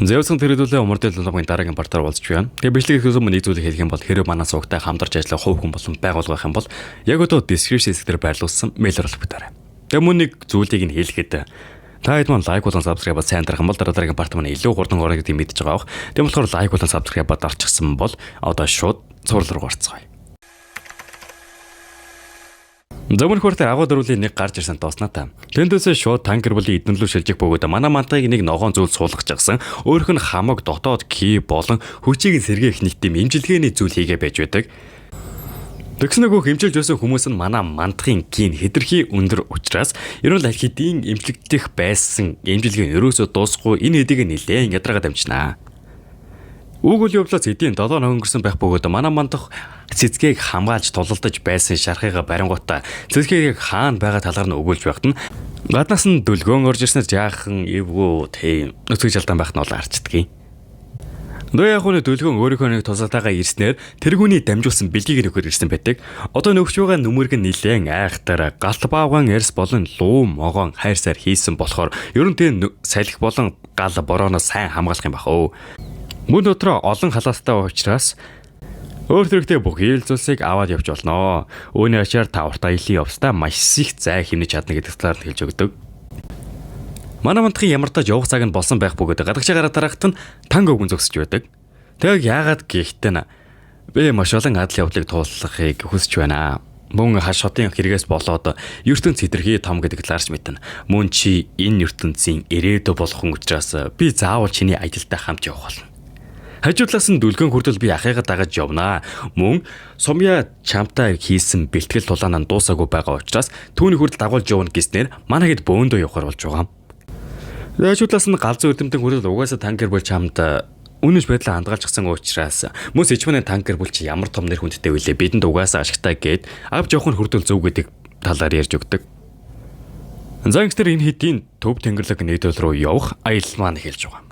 Зэвсэн төрөлөө умартай лулагын дараагийн партаар уулзч байна. Тэгээ бичлэг хийх өмнө нэг зүйлийг хэлэх юм бол хэрэв манай суугтай хамтарч ажиллах хувь хүн болон байгууллага байх юм бол яг одоо description хэсгээр байрлуулсан мэйл оруулах бүтээрэй. Тэгээ мөн нэг зүйлийг нь хэлэхэд та хэд маань лайк болон subscribe сайн дарах юм бол дараагийн парт маань илүү хурдан орно гэдгийг мэдчихэж байгаа бох. Тийм болохоор лайк болон subscribe дарчихсан бол одоо шууд цуурлал руу гарцгаая. Зөвхөн хүртэл агуу дөрвлийн нэг гарч ирсэн тоосноо та. Тэндээсээ шууд танкер болон эднэлүү шилжих бөгөөд манай мантайг нэг ногоон зүйл суулгаж жагсан. Өөрөх нь хамаг дотоод ки болон хүчийг нь сэргээх нийтэм имжилгээний зүйл хийгээ байж байдаг. Тэгс нөгөө хэмжилж байсан хүмүүс нь манай мантахын кийн хэтэрхий өндөр учраас ер нь аль хэдийн имжлэгдэх байсан имжилгээ нь ерөөсөө дуусахгүй энэ хэдийг нэлээд ядаргаад амжинаа. Үгэл явлаас эдийн 7 өнгөрсөн байх бөгөөд манай мантах цэцгийг хамгаалж тулалдаж байсан шархыгаа барингуудаа цэцгийг хаана байгаа талаар нь өгүүлж байхад нь гаднаас нь дөлгөөн орж ирснээр жаахан эвгүй тийм өцгөж алдаан байх нь бол арчдгийг. Нөө яг хүний дөлгөөн өөрийнхөө нэг тусаатайгаа ирснээр тэр хүний дамжуулсан бэлгийг нөхөр ирсэн байдаг. Одоо нөхч байгаа нүмерг нь нилээн айхтар галт баавган эрс болон луу могоон хайрсаар хийсэн болохоор ер нь тэр салхи болон гал борооноос сайн хамгаалах юм бах өө. Мөн дотроо олон халаастай учраас өөр төрхтэй бүх ил зүйлсийг аваад явж болно. Үүний ачаар тавартаа илийн явстаа маш их зай хэмнэж чадна гэдэг талаар нь хэлж өгдөг. Манай мантахын ямар тааж явах цаг нь болсон байх бөгөөд гадагшаа гараад дарахт нь танк өгөн зогсож байдаг. Тэг яагаад гэхтэн би маш олон адал явдлыг туулахыг хүсэж байна. Мөн хаш хотын хэрэгээс болоод ертөнц хэтэрхий том гэдэг талаарч мэднэ. Мөн чи энэ ертөнцийн ирээдүй болох хүн учраас би заавал чиний ажилдаа хамт явах болно. Хажуудлаас нь дүлгэн хүртэл би ахыгаа дагаж явнаа. Мөн сумья чамтай хийсэн бэлтгэл тулаанаа дуусаагүй байгаа учраас түүний хүртэл дагуулж явна гэснээр манай хэд бөөндөө явахар болж байгаа. Хажуудлаас нь галзуу эрдэмтэн хүртэл угаасаа танкер бол чамд үнэж байдлаа хандгаалчихсан учраас мөн сэжмэний танкер бол чи ямар том нэр хүндтэй вүлээ бидэнд угаасаа ашигтай гэд авч явах нь хүртэл зөв гэдэг талаар ярьж өгдөг. Зангстер энэ хэдийн төв тэнгэрлэг нийтлэл рүү явах аялал маань хэлж байгаа.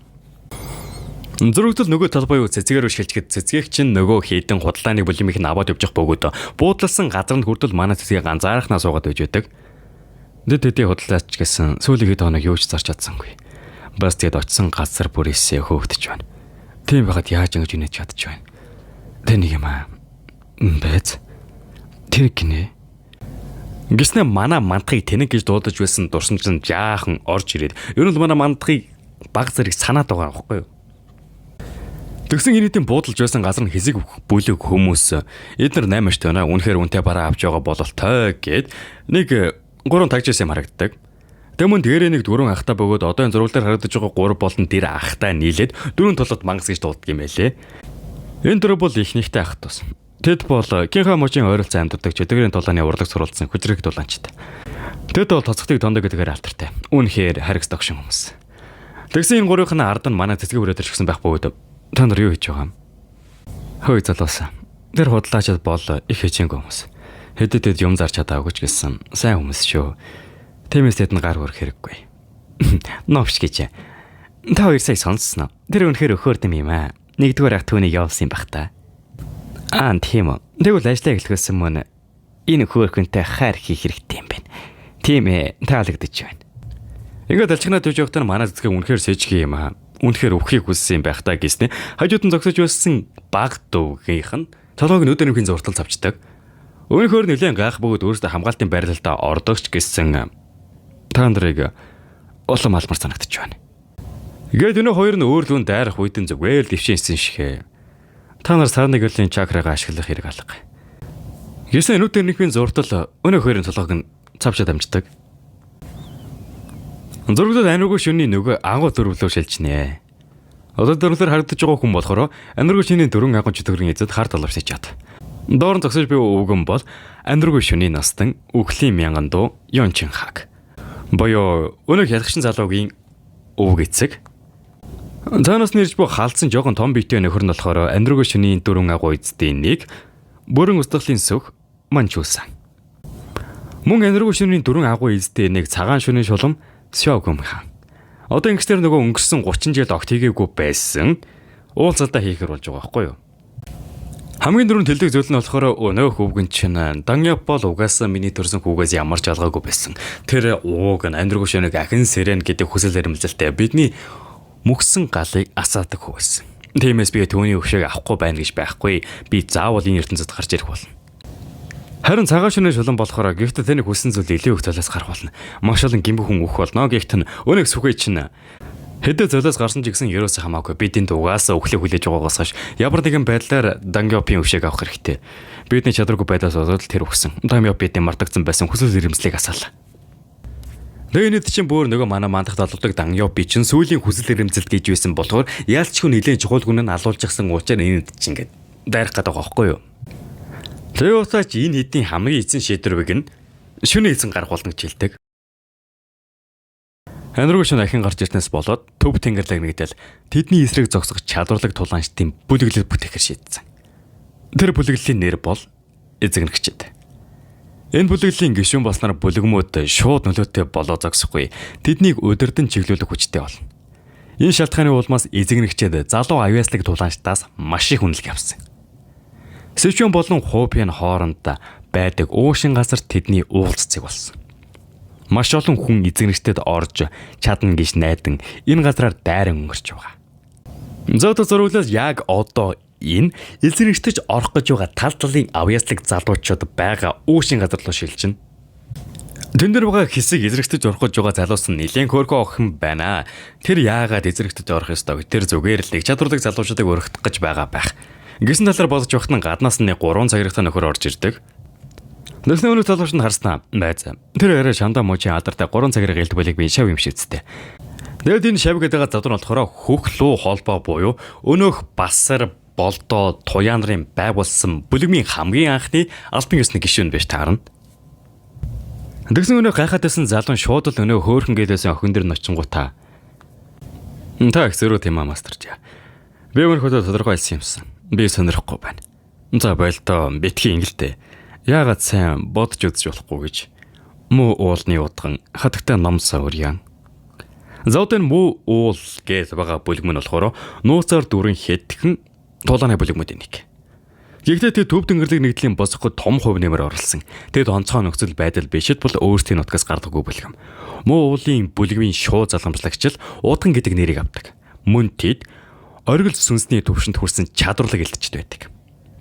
Зөрөгдөл нөгөө талбай юу цэцгээр шилжихэд цэцгийх чинь нөгөө хийдэн худалдааны бүлэмийг нь аваад явж бөгөөд буудлсан газар нь хүртэл манай цэцгийг ганцаархнаа суугаад байж байдаг. Дэдээ худалдаач гэсэн сүүлийн хэд хоног юу ч зарч чадсангүй. Бас тэгэд очисон газар бүрээсээ хөөгдөж байна. Тийм байгаад яаж ингэж инеж чадчих байна. Тэ нэг юм аа. Бэз. Тэр гинэ. Гиснэ манай мантахыг тэнэг гэж дуудаж байсан дурсамж нь жаахан орж ирээд ер нь манай мантахыг баг зэрэг санаад байгаа байхгүй юу? Тэгсэн инээдийн буудалж байсан газар нь хэзэг бүлэг хүмүүс эднэр 8 штэ байна. Үнэхээр үнтэй бараа авч байгаа бололтой гэд нэг 3 тагчээс юм харагддаг. Тэгмүн дээрээ нэг 4 ахтай бөгөөд одоо энэ зургуулаар харагдаж байгаа 3 болон дээр ахтай нийлээд 4 толгод мангас гэж дууддаг юм байлээ. Энэ дөрөв бол ихнийхтэй ах тус. Тэд бол Кинха мужийн ойролцоо амьдардаг чөдгөрийн тулааны урлаг сурвалжсан хүчрэг тулаанчтай. Тэд бол тоцготыг дондоо гэдгээр алдартай. Үнэхээр харигс догшин хүмүүс. Тэгсэн энэ гурвынх нь ард нь манай цэцгийг хүрээд ирчихсэн байх бөгөөд та нар юу хийж байгаа юм? Хөөе залуусаа. Тэр худлаачд бол их хэжээнгүй хүмүүс. Хэдэд юм зарч чадаагүй ч гэсэн сайн хүмүүс шүү. Тиймээс тэд нь гар хөрөх хэрэггүй. Новш гэж. Та хоёр сая сонссноо. Тэр үнэхээр өхөөрдөм юм аа. Нэгдүгээр ах түүнийг явуулсан юм бах та. Тийм үү. Тэгвэл ажлаа эхлэхээс өмнө энэ өхөөрхөнтэй хайр хийх хэрэгтэй юм байна. Тийм ээ. Таалагдчих байна. Ингээд алчгнаа төвж явахдаа манай цэцгээ үнэхээр сэжиг юм аа. Үнэхээр өвхийг хүссэн юм байх та гэснэ. Хажууд нь зогсож байсан баг дүүгийнх нь толгойг нь өдөр нөхөн зуртал цавчдаг. Өөрөөр нэлээд гайх бөгөөд өөрөөсөө хамгаалтын байрлалдаа ордогч гэсэн та нарыг улам алмар санагдаж байна. Гээд өнөө хоёр нь өөр лүүн дайрах үедэн зүгээр л дэвшинсэн шихэ. Та нар сарны гэрлийн чакрага ашиглах хэрэг алга. Гэсэн өнөөдөр нөхөн зуртал өнөө хоёрын толгойг нь цавчаад амждаг. Зургууд аниргүй шөнийн нөгөө агуу дөрвөлөө шилжнэ. Одоо дөрвөлөөр харагдаж байгаа хүн болохоор аниргүй шөнийн дөрвөн агуу чөтгөрийн эзэд хар талавшиж чад. Доор нь зогсож буй өвгөн бол аниргүй шөнийн настан үхлийн мянган дуу Ёнчин хаг. Боёо өнөө хялгчин залуугийн өвг эцэг. Цаанаас нэрж буй халдсан жоохон том биетэй нөхөр нь болохоор аниргүй шөнийн дөрвөн агуу эзэдийн нэг бүрэн устгалын сөх манчуусан. Мөн аниргүй шөнийн дөрвөн агуу эзэдээ нэг цагаан шөнийн шулам Сёгөм хаан. Одоо ингэснээр нөгөө өнгөрсөн 30 жил огт хийгээгүй байсан уулзалтаа хийхэр болж байгаа байхгүй юу? Хамгийн дөрөв тэлдэг зүйл нь болохоор өнөө хүүгэн чинь Даньяп бол угаасаа миний төрсөн хүүгээс ямар ч алгаагүй байсан. Тэр ууг нь амьдргүй шөнөг ахин сэрэн гэдэг хүсэл эрмэлзэлтэй бидний мөхсөн галыг асаадаг хүү байсан. Тиймээс би түүний өвшөөг авахгүй байна гэж байхгүй. Би заавал энэ ертөнцид гарч ирэх болно. Харин цагаан шөнийн шулан болохоор гэхдээ тэний хүссэн зүйл илүү их золиос гарах болно. Маш олон гимбэ хүн өөх болно. Гэхдээ өнөг сүхэй чинь хэдэн золиос гарсан ч гэсэн ерөөсөө хамаагүй. Бидний дугаас өглөө хүлээж байгаагаас хойш ямар нэгэн байдлаар Дангёпийн өвшөөг авах хэрэгтэй. Бидний чадваргүй байдлаас болоод тэр өгсөн. Дангёп бидний мартагдсан байсан хүсэл эрмэлзлийг асаалаа. Нөөний чинь бүр нөгөө манай мандах толгодог Дангёпи чинь сүүлийн хүсэл эрмэлзэлт гэж байсан болохоор яалчгүй нэлээд чухал гүн нь алуулж гисэн уучаар энэ чинь ингээд дайрах гэдэг байгаа байхгүй юу? Тэгээ утаач энэ хэдийн хамгийн эзэн шийдвэрийг нь шөнө эзэн гарах болно гэж хэлдэг. Ханируу шөнө ахин гарч ирснээс болоод төв тэнгэрлэг нэгдэл тэдний эсрэг зогсох чадварлаг тулаанчдын бүлэглэл бүтээхэр шийдсэн. Тэр бүлэглэлийн нэр бол эзэгнэгчд. Энэ бүлэглэлийн гишүүн болсноор бүлэгмүүд шууд нөлөөтэй болоо зогсохгүй. Тэднийг удирдан чиглүүлэх хүчтэй болно. Энэ шалтгааны улмаас эзэгнэгчд залуу авьяаслаг тулаанчдаас маш их үнэлгээ авсан. Сэвчэн болон Хупийн хооронд байдаг уушин газар тэдний уулзцэг болсон. Маш олон хүн эзэгнэгчдэд орж чадна гэж найдан энэ газраар дайран өнгөрч байгаа. Зөөлө зөрүүлээс яг одоо энэ эзэгнэгчдэж орох гэж байгаа тал талын авьяаслаг залуучууд байгаа уушин газар руу шилжинэ. Тэн дээр байгаа хэсэг эзэгнэгчдэж орох гэж байгаа залуус нь нэлээд хөөрхөн охин байна. Тэр яагаад эзэгнэгчдэж орох ёстой вэ? Тэр зүгээр л их чадварлаг залуучуудыг өргөх гэж байгаа байх. Гисэн талаар бодож явахт нь гаднаас нь 3 цагирагтай нөхөр орж ирдэг. Дэсний өнөг залууч нь харснаа байз. Тэр арай шандаа мужийн алдартай 3 цагираг элдбэлийг би шав юм шивцтэй. Тэгэд энэ шав гэдэг задар нь болохоор хөхлөө холбоо буюу өнөөх басар болдоо туяа нарын байгуулсан бүлэгмийн хамгийн анхны албан ёсны гишүүн байж таарна. Тэгсэн өнөө гайхаад байсан залуу шууд л өнөө хөөхөн гэлээсэн охин дэр ночингуудаа. Та их зөрүү тийм мастарч. Би өөрөөр тодорхой хэлсэн юмсан. Би сонирхгүй байна. За болтоо битгий ингэлтэй. Яагаад сайн бодож үзэж болохгүй гэж. Муу уулны удган хатагтай номсоо өрьян. Зовдын муу уул гэж байгаа бүлэм нь болохоор нууцаар дүрэн хэдхэн тулааны бүлэгмүүдийн нэг. Гэхдээ тэр төв тэнгэрлэг нэгдлийн босгоход том хувь нэмэр орлсон. Тэд онцгой нөхцөл байдал бишэд бол өөрсдийн нутгаас гардаггүй бүлгэм. Муу уулын бүлэгмийн шууд залгамжлагч удган гэдэг нэрийг авдаг. Мөн тэд оргил сүнсний төвшөнд хүрсэн чадварлаг элдчихэд байдаг.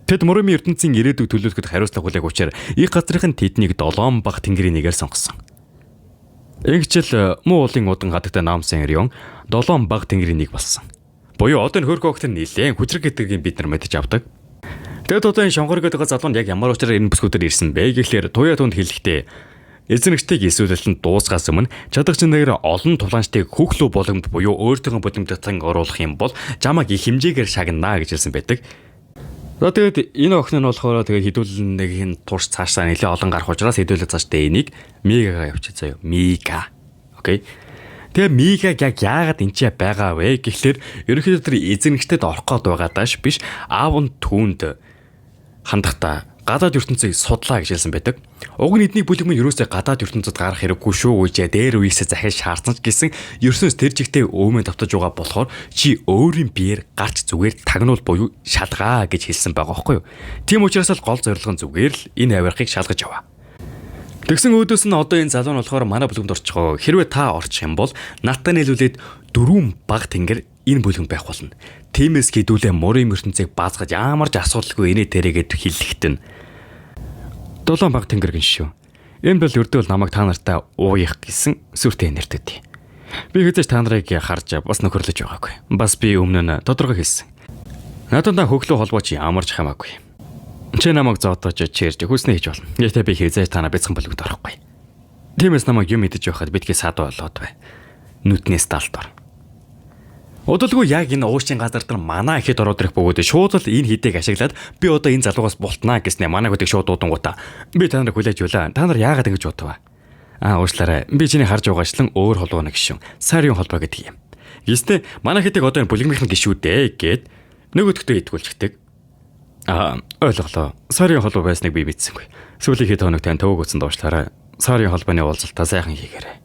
Тэд Муромын ертөнцийн ирээдүйг төлөвлөхөд хариуцлага хүлээх учраас их газрын тэднийг 7 баг тэнгэрийн нэгээр сонгосон. Ингэжл муу уулын удан хатагтай Намсын Орион 7 баг тэнгэрийн нэг болсон. Буюу одоо хөрхөө огт нэлээд хүчрэг гэдгийг бид нар мэдэж авдаг. Тэгэд одоо энэ шонгор гэдэг залуунд яг ямар учраар энэ бүсгүүдээр ирсэн бэ гэхлээр туяа тунд хэлэхдээ эзэнэгчдийг эсвэлэн дуусгаас өмнө чадагчнаар олон тулаанчдыг хөхлөө боломд буюу өөртөө боломжтой оруулах юм бол жамаг их хэмжээгээр шагнаа гэж хэлсэн байдаг. За тэгээд энэ охин нь болохоор тэгээд хідүүлнэгийн турш цаашаа нэлээд олон гарах учраас хідүүлээ цаашдаа энийг Мигагаа явчих заяа. Мига. Окей. Тэгээ Мигаг яг яагаад энэ ч байгаа вэ гэхлээр ерөнхийдөө тэр эзэнэгчдэд орох гээд байгаа дааш биш аав нь түүнд хандахдаа гадаад ертөнцийг судлаа гэж хэлсэн байдаг. Уг нь эдний бүлэг минь ерөөсөө гадаад ертөнцид гарах хэрэггүй шүү гэж дээр үеэсээ захиж шаардсан ч гэсэн ерөөсөөс тэр жигтэй өвмөнд давтаж байгаа болохоор чи өөрийн биеэр гарч зүгээр тагнуул буюу шалгаа гэж хэлсэн байгаа байхгүй юу. Тийм учраас л гол зорилго нь зүгээр л энэ авирахыг шалгаж аваа. Тэгсэн өөдөөс нь одоо энэ залуу нь болохоор манай бүлгэнд орчих гоо. Хэрвээ та орчих юм бол надтай нийлүүлээд 4 баг тэнгэр энэ бүлгэнд байх болно. Тиймээс хэдүүлээ Муромын ертөнцийг баазгаж ямар ч асуудалгүй инээ тэрэгэд хэлэхэд нь 7 баг тэнгэр гин шүү. Энэ бол өрдөөл намайг та нартай ууях гэсэн сүртэй нэртэд. Би хэзээ та нарыг харж бас нөхөрлөж байгаагүй. Бас би өмнө нь тодорхой хэлсэн. Надад хөхлөө холбоо чи ямар ч хамаагүй. Чи намайг зоодож чирж хүснэ хийж болно. Гэхдээ би хэзээ та нараа бяцхан бүлэгт орохгүй. Тиймээс намайг юм мэдэж байхад бидгээ садуу болоод бай. Нүднээс талдвар. Удалгүй яг энэ уушийн газар дээр манай ихэд ороод ирэх бөгөөд шууд л энэ хідийг ашиглаад би одоо энэ залуугаас бултнаа гэснээр манай хөдийг шууд дуудангуудаа би та нарыг хүлээж байлаа. Та нар яагаад ингэж бодваа? Уушлаарай. Би чиний харж байгаачлан өөр холбоо нэг гişүн. Сарын холбоо гэдэг юм. Гэхдээ манай хідийг одоо энэ бүлэгмийнхэн гişүүдээ гэд нөгөөдгтөө итгүүлчихдэг. Ойлголоо. Сарын холбоо байсныг би мэдсэнгүй. Сүүлийн хэд хоног тань төвөг утсан дуушлаарай. Сарын холбооны уулзалтаа сайхан хийгээрэй.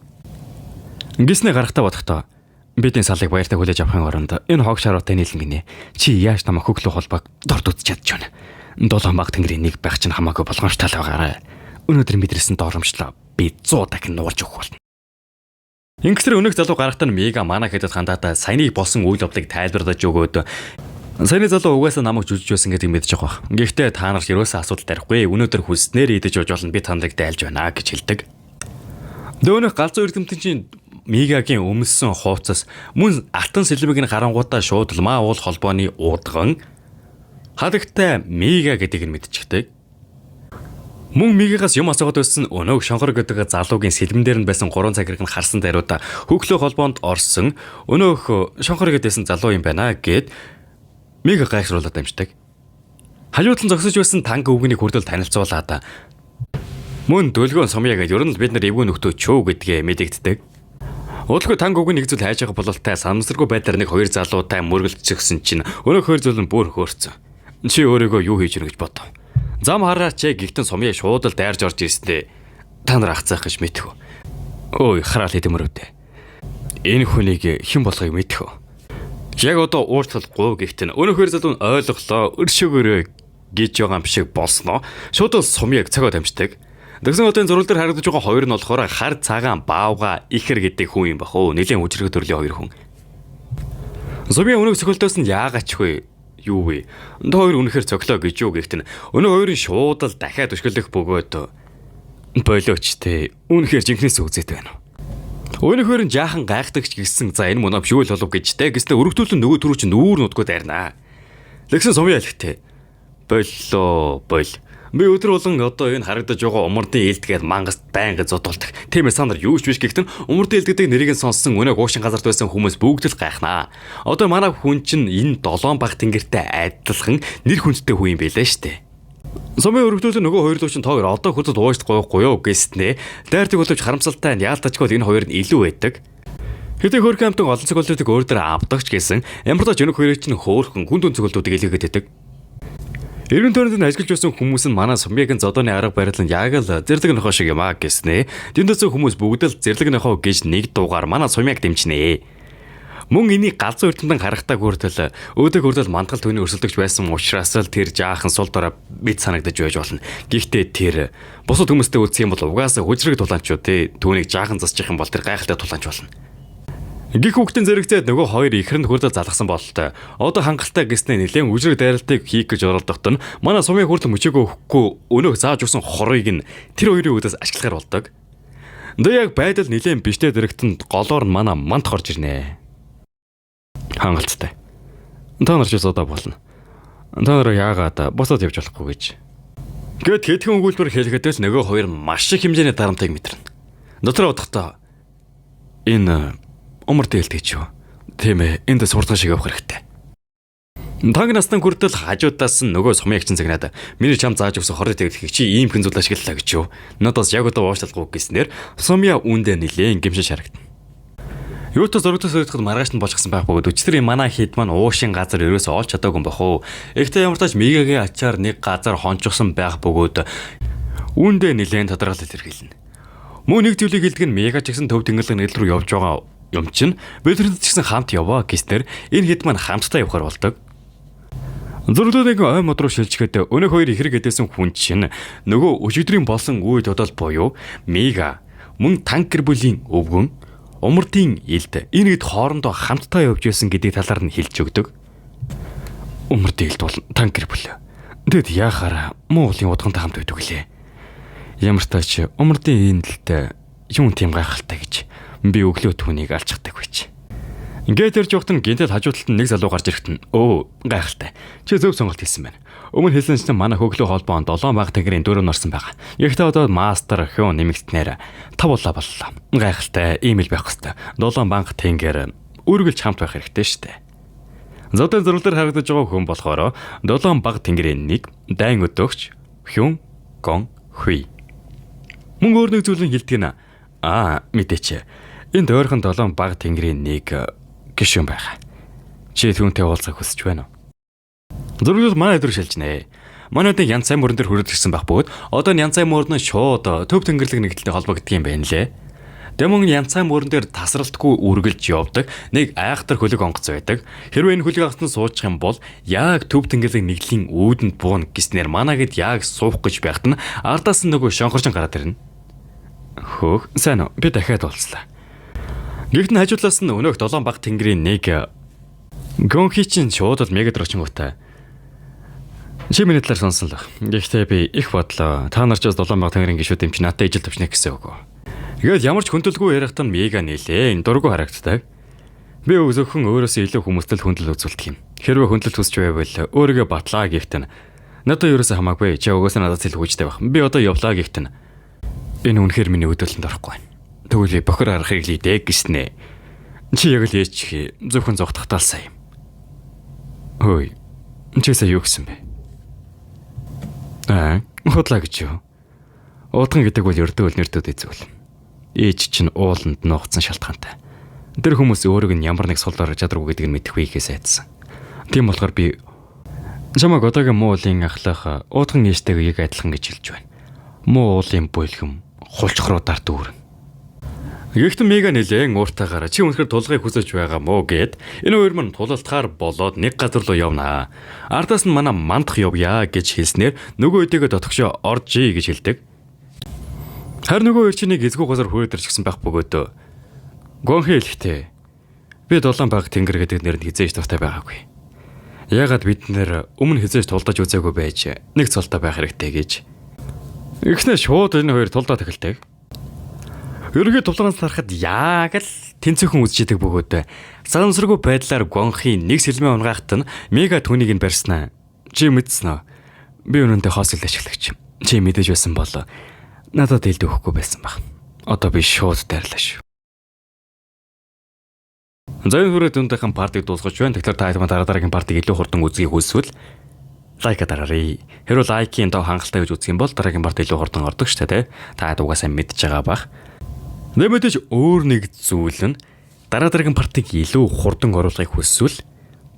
Гиснээ гарахтаа бодохдоо бидний салыг баяртай хүлээж авахын оронд энэ хог шаруутай нийлэн гинэ. Чи яаж намайг хөхлөө холбоог дорд үзэж чадж байна? 7 баг тэнгэрийн нэг байх чинь хамаагүй болгоомжтой л байгаарай. Өнөөдөр мэдрсэн доромжлоо би 100 дахин нуулж өгөх болно. Ингэсээр өнөөх залуу гарахтаа Мига манай хэдэд хандаад саяны болсон үйл явдлыг тайлбарлаж өгөөд саяны залуу угаасаа намайг жүжиж байсан гэдэг мэдэж байгаа. Гэхдээ та нар ерөөсөө асуудал тарихгүй. Өнөөдөр хүснээр идэж ууж болно би та нарыг дайлж байна гэж хэлдэг. Дөөнөх галзуу эрдэмтэн Мигагийн өмссөн хууцаас мөн алтан сэлбэгийн харангуудаа шууд Лма уул холбооны уудган хадагтай Мига гэдгийг нь мэдчихдэг. Мөн Мигагаас юм асуугаад байсан өнөөг шонхор гэдэг залуугийн сэлбэн дээр нь байсан 3 цагирыг нь харсан даруйда хөглөө холбоонд орсон өнөөх шонхор гэдээсэн залуу юм байна гэд Мига гайхруулаад амждаг. Хажуудлан зогсож байсан танк өвгөнийг хүртэл танилцуулаад мөн дөлгөөн сумьяа гэж ер нь бид нар эвгүй нөхдөө чөө гэдгээ мэдэгддэг. Удалгүй танк өвгөний нэг зүйл хайж байгаа бололтой санамсаргүй байдлаар нэг хоёр залуутай мөргөлдчихсэн чинь өнөөх хоёр зүйл нь бүр хөөрцөн. Чи өөрийгөө юу хийж ирэх гэж бодов? Зам хараач гихтэн сумьяа шууд л дайрж орж ирсэнтэй та нар ахцаах гэж мэдэх үү? Ой хараал хэдэмрүүдээ. Энэ хүнийг хэн болохыг мэдэх үү? Яг одоо уучлахгүй гихтэн өнөөхөр залуу нь ойлголоо өршөөгөөрөө гэж байгаа юм шиг болсноо. Шууд л сумьяаг цагаад амждаг. Дагсан хотын зурвал дээр харагдаж байгаа хоёр нь болохоор хар цагаан баавга ихэр гэдэг хүн юм бах уу? Нэлийн үжирэг төрлийн хоёр хүн. Сумьяа өнөөх цохилтоос нь яагаад ч вэ? Юу вэ? Энд хоёр үнэхээр цоглоо гэж юу гэхтэн өнөө хоёрын шууд л дахиад өшгөлөх бөгөөд болооч те үнэхээр жинхнээс үзээд байна. Өнөө хоёр нь жаахан гайхдагч гисэн за энэ мөн шүүл болов гэж те гэснээр өргөдүүлэн нөгөө түрүү чинь нүүр нутгууд арина. Лэгсэн сумьяа хэлэхтэй. Боллоо бол би өдөр болон одоо энэ харагдаж байгаа умардын ээлдгээд мангас байнга зодуулдаг. Тийм ээ сандар юу ч биш гэхдээ умардын ээлд гэдэг нэрийг нь сонссон өнөө гоошин газарт байсан хүмүүс бүгд л гайхнаа. Одоо манай хүн чинь энэ 7 баг тэнгэртэй адилхан нэр хүндтэй хүн юм байлаа штэ. Сумын өргөдөлөө нөгөө хоёр дуу чинь тоор одоо хөдөд уушд гоёхгүй юу гэснээ. Дайртыг боловч харамсалтай нь яалтачгүй энэ хоёр нь илүү байдаг. Хэдий хөрх амтан олон цогцолтуудыг өөр дээр авдагч гэсэн ямар ч өнөөх хоёрын чинь хөөхөн хүн дүн цогцолтуудыг илгээгээд байдаг. Эргэн тойронд нь ажиллаж байсан хүмүүс нь манай сумьяагийн зодооны арга барил нь яг л зэрлэг нохоо шиг юм аа гэснээ. Дэндээс хүмүүс бүгд л зэрлэг нохоо гэж нэг дуугаар манай сумьяаг дэмжинэ. Мөн энийг галзуу эрдэмтэн харахтаа хүртэл өөдөө хүртэл мандгал түүний өрсөлдөгч байсан учраас л тэр жаахан сул дорой бит санагдаж байж болно. Гэхдээ тэр бусад хүмүүстэй үзэх юм бол угаасаа хүчрэг тулаанчууд түүнийг жаахан засчих юм бол тэр гайхалтай тулаанч болно. Гих хүүхдийн зэрэгцээд нөгөө хоёр ихэрэнд хүртэл залгасан бололтой. Одоо хангалттай гэснээр нэлээд үжрэг дайралтыг хийх гэж оролдоход нь манай сумын хүртэл мөчөөгөө өгөхгүй өнөөх зааж өгсөн хорыг нь тэр хоёрын үдээс ашиглахаар болдог. Дэ яг байдал нэлээд биштэй дэрэгтэнд голоор нь манай манд хорж ирнэ. Хангалттай. Та нар ч одоо болно. Та нар яагаад босоод явж болохгүй гэж. Гэт хэдхэн өгүүлбэр хэлэхэд л нөгөө хоёр маш их хэмжээний дарамтыг мэдэрнэ. Дотор бодохдоо энэ умард ээлтэй ч юу. Тийм ээ, энд сурталчилга шиг явах хэрэгтэй. Танг настан хүртэл хажуудаас нь нөгөө сумьягчин загнаад миний чам зааж өгсөн хорыг тэглэх чи ийм хэн зүйл ашиглалаа гэж юу. Надаас яг одоо уушлалгүй гэснээр сумья үүндээ нилээн гимшиж харагдана. Юутай зургатаас өөртөд маргааш нь болчихсон байх бөгөөд өчтөр манай хэд маань уушин газар ерөөсөө олж чадаагүй юм бах уу. Ихтэй ямар тач Мигагийн ачаар нэг газар хончсон байх бөгөөд үүндээ нилээн тодорхойлол илэрхийлнэ. Мөн нэг зүйлийг хэлдэг нь Мига ч гэсэн төв тэнгэрлэг нээл рүү явж байгаа юм чинь бидрэнд ч гэсэн хамт яваа гэснээр энэ хэд маань хамтдаа явахар болдог. Зурглуудыг ой мод руу шилжихэд өнөөх хоёр ихрэг гэдээсэн хүн чинь нөгөө өчигдрийн болсон үе тодол буюу Мига мөн танк гэр бүлийн өвгөн умардын элд энэ хэд хоорондоо хамтдаа явж байсан гэдэг талаар нь хэлж өгдөг. Умардын элд бол танк гэр бүл. Тэгэд яахаар Монголын удахантай хамт байдаг лээ. Ямар ч тач умардын элд юм тийм гайхалтай гэж би өглөө түүнийг алчдаг байж. Ингээд ирж явахт нь гинтэл хажууталд нэг залуу гарч ирэхэд нь өө гайхалтай. Чи зөв сонголт хийсэн байна. Өмнө хэлсэн чинь манай хөглөө холбоон 7 баг тагрын дөрөв орсон байгаа. Гэхдээ одоо мастер хүн нэмэгдснээр 5 боллоо. Гайхалтай ийм л байх хэвээр. 7 банк тэнгэр үргэлж хамт байх хэрэгтэй шүү дээ. Зодын зурлаар харагдаж байгаа хүн болохоор 7 баг тэнгэрийн нэг дайн өдөөгч хүн гон хүй. Мөн өөр нэг зүйлийг хэлдэг нь мэдээч. Энд ойрхон 7 баг тэнгэрийн нэг гишүүн байгаа. Чи түүнтэй уулзах хүсэж байна уу? Зургууд манай өдөр шилжнэ. Манайд янз сайн мөрөн дээр хүрээд ирсэн байх бөгөөд одоо янз сайн мөрөн шууд төв тэнгэрлэг нэгдэлтэй холбогддог юм байна лээ. Дэмон янз сайн мөрөн дээр тасралтгүй үргэлж явдаг нэг айхтар хөлөг онгоц байдаг. Хэрвээ энэ хөлөг онгоцны суучих юм бол яг төв тэнгэрлэг нэгдлийн үүдэнд буун гэснээр манайд яг суух гэж байхад нь ардаас нь нөгөө шонхорчин гараад ирнэ. Хөөх, сайн уу? Би дахиад уулзлаа. Гэхдээ хажуудлаас нь өнөөх 7 баг тэнгэрийн нэг Гонхи чинь шууд л мега дрочингуутай. Чи миний талаар сонсон л. Гэхдээ би их бодлоо. Та нар ч бас 7 баг тэнгэрийн гişүүд юм чи надад ижил төвшнэ гэсэн үг. Тэгэл ямар ч хүндэлгүй ярихт нь мега нээлээ. Энэ дургу харагддаг. Би зөвхөн өөрөөсөө илүү хүмүүстэй хүндэл үзүүлдэг юм. Хэрвээ хүндэлт хүсч байвал өөрийгөө батлаа гэхтэн. Надад ерөөсөө хамаагүй. Чи угаасаа надад илүү хүчтэй байх. Би одоо явлаа гэхтэн. Энэ үнэхээр миний өдөөлөнд орохгүй байна. Тэгвэл бохор арахыг лийдэ гэснэ. Чи яг л ээч зөвхөн зогтохтаалсан юм. Хөөе. Чи сая юу гэсэн бэ? Худлаа гэж юу? Уудган гэдэг бол ердөө нэрдэд эзвэл. Ээж чинь ууланд нуугдсан шалтгаантай. Тэр хүмүүс өөрөг нь ямар нэг сул дор чадруу гэдгийг нь мэдэх үеийнхээс айдсан. Тийм болохоор би чамайг одоогийн муу уулын ахлах уудган ээжтэйг яг адилхан гэж хэлж байна. Муу уулын бүлгэм хулчхруудаар дүүрэн. Гэхдээ мега нэлээн ууртайгаар чи үнэхээр тулгыг хүсэж байгаа мó гэд энэ хоёр мань тулалтахаар болоод нэг газар руу явнаа. Ардаас нь манай мандах явъя гэж хэлснээр нөгөө үдийгээ дотгошоо оржий гэж хэлдэг. Харин нөгөө хоёр чинийг эзгүй газар хүрээдэрч гисэн байх бөгөөд Гонхи хэлэхдээ би 7 баг тэнгэр гэдэг нэрэнд хизээж дуртай байгаагүй. Яагаад бид нэр өмнө хизээж тулдаж үзээгүй байж нэг цолтой байх хэрэгтэй гэж. Ихнээ шууд энэ хоёр тулдаад эхэлдэг. Ерөнхий тулгаанаас харахад яг л тэнцвэрхэн үзчихдэг бөгөөд санамсаргүй байдлаар Гонхи нэг сэлмээ унгаахт нь мега түүнийг нь барьснаа. Чи мэдсэн үү? Би өнөндөө хоос ил ашиглагч. Чи мэдэж байсан бол надад илд өгөхгүй байсан баг. Одоо би шууд дайрлаа шүү. За энэ хүрээ дүндийнхэн партиг дуусгаж байна. Тэгэхээр та хэд дараагийн партиг илүү хурдан үзье хүсвэл лайк дараарай. Хэрвээ лайкийн доо хангалттай гэж үзэх юм бол дараагийн парт илүү хурдан ордог шүү дээ. Та угаасаа мэдж байгаа бах. Нэмэдэж өөр нэг зүйл нь дараагийн партиг илүү хурдан оруулахыг хүсвэл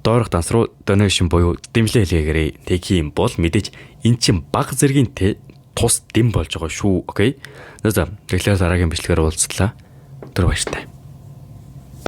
доорх данс руу donation буюу дэмжлэг хэлгээгээрэй. Тэг юм бол мэдээж эн чин баг зэргийн тус дэм болж байгаа шүү. Окей. За тэгэхээр дараагийн бичлэгээр уулзлаа. Түр баяртай.